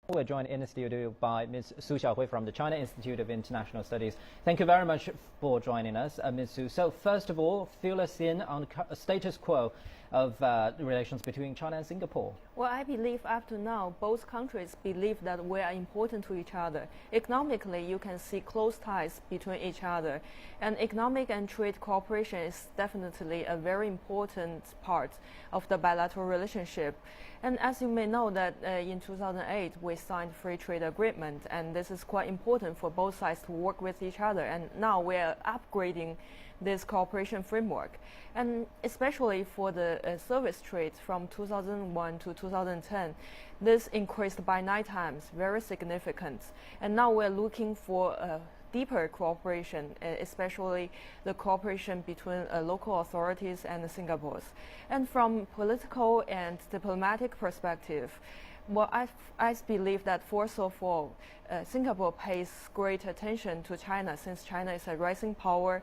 We're joined in the studio by Ms. Su Xiaohui from the China Institute of International Studies. Thank you very much for joining us, Ms. Su. So first of all, fill us in on the status quo of the relations between China and Singapore. Well, I believe up to now, both countries believe that we are important to each other. Economically, you can see close ties between each other. And economic and trade cooperation is definitely a very important part of the bilateral relationship. And as you may know that in 2008, we signed free trade agreement, and this is quite important for both sides to work with each other. And now we are upgrading this cooperation framework. And especially for the service trade from 2001 to 2010, this increased by 9 times, very significant. And now we're looking for deeper cooperation, especially the cooperation between local authorities and Singapore's. And from political and diplomatic perspective, well, I believe that first of all, Singapore pays great attention to China since China is a rising power,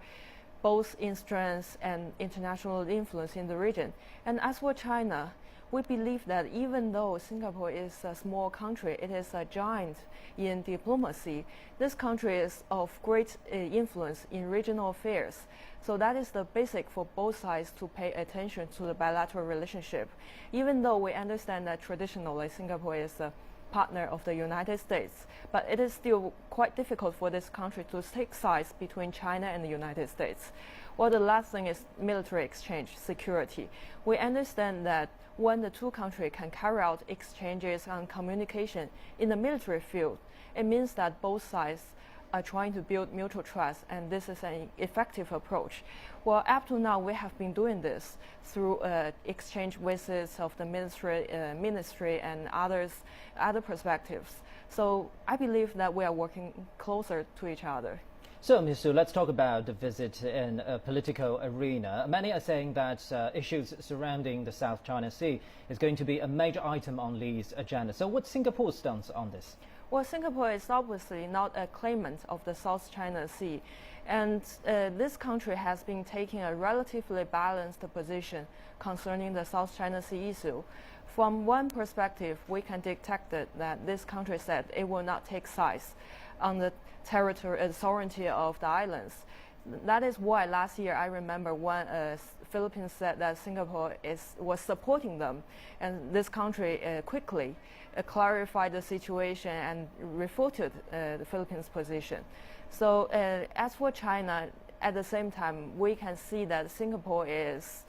both in strength and international influence in the region. And as for China, we believe that even though Singapore is a small country, it is a giant in diplomacy. This country is of great influence in regional affairs. So that is the basic for both sides to pay attention to the bilateral relationship. Even though we understand that traditionally Singapore is a partner of the United States, but it is still quite difficult for this country to take sides between China and the United States. Well, the last thing is military exchange, security. We understand that when the two countries can carry out exchanges on communication in the military field, it means that both sides are trying to build mutual trust, and this is an effective approach. Well, up to now, we have been doing this through exchange visits of the ministry and other perspectives. So I believe that we are working closer to each other. So, Ms. Su, let's talk about the visit in a political arena. Many are saying that issues surrounding the South China Sea is going to be a major item on Li's agenda. So what's Singapore's stance on this? Well, Singapore is obviously not a claimant of the South China Sea, and this country has been taking a relatively balanced position concerning the South China Sea issue. From one perspective, we can detect that this country said it will not take sides on the territory and sovereignty of the islands. That is why last year I remember when Philippines said that Singapore was supporting them, and this country quickly clarified the situation and refuted the Philippines' position. So as for China, at the same time, we can see that Singapore is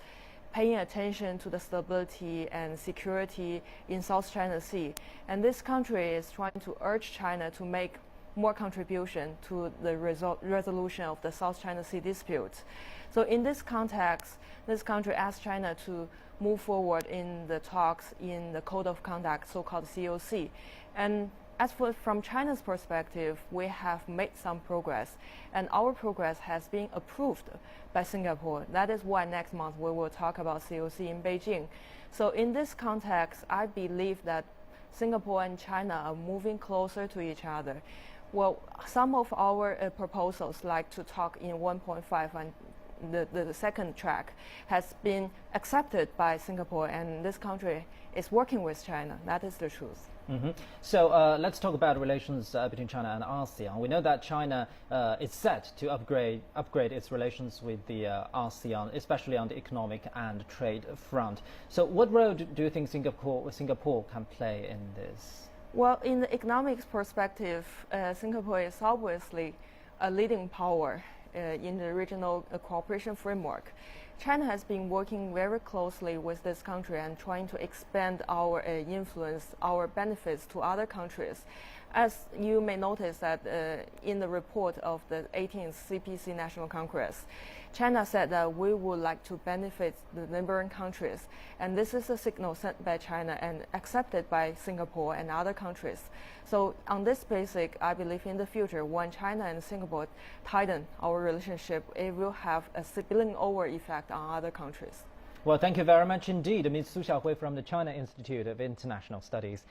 paying attention to the stability and security in South China Sea, and this country is trying to urge China to make more contribution to the resolution of the South China Sea dispute. So in this context, this country asked China to move forward in the talks in the Code of Conduct, so-called COC. And as for from China's perspective, we have made some progress, and our progress has been approved by Singapore. That is why next month we will talk about COC in Beijing. So in this context, I believe that Singapore and China are moving closer to each other. Well, some of our proposals, like to talk in 1.5 and the second track, has been accepted by Singapore, and this country is working with China. That is the truth. Mm-hmm. So let's talk about relations between China and ASEAN. We know that China is set to upgrade its relations with the ASEAN, especially on the economic and trade front. So what role do you think Singapore can play in this? Well, in the economics perspective, Singapore is obviously a leading power in the regional cooperation framework. China has been working very closely with this country and trying to expand our influence, our benefits to other countries. As you may notice that in the report of the 18th CPC National Congress, China said that we would like to benefit the neighboring countries, and this is a signal sent by China and accepted by Singapore and other countries. So on this basis, I believe in the future, when China and Singapore tighten our relationship, it will have a spilling over effect on other countries. Well, thank you very much indeed, Ms. Su Xiaohui from the China Institute of International Studies.